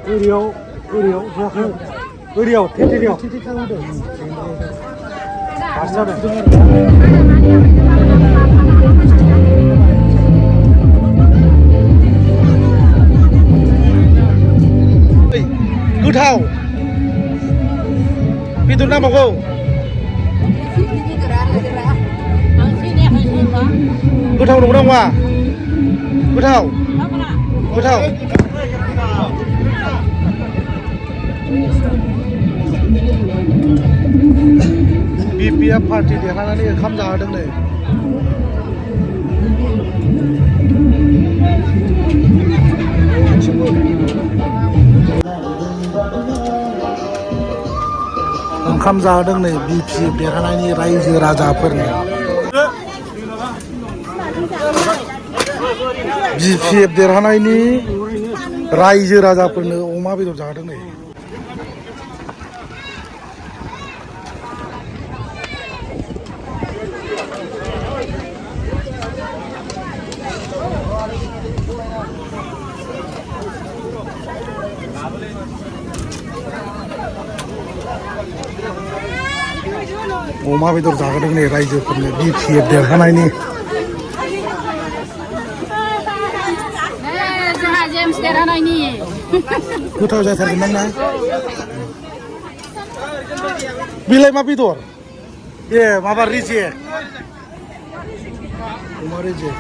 의료 생각해. 의료 태태려. 맛있잖아. गोथाव बेदर नांबावगौ गोथाव नंगौना नङा गोथाव गोथाव BPF पार्टी देरहानानै ओंखाम जाहोदों नै ओंखाम जाहोदों नै BPF देरहानायनि रायजो राजाफोरनो BPF देरहानायनि रायजो राजाफोरनो अमा बेदर जाहोदों नै अमा बेदर जाहोदों नै रायजोफोरनो BPF देरहानायनि गोथाव जाथारगोन ना बेलाय मा बेदर ए माबा रेजेक अमा रेजेक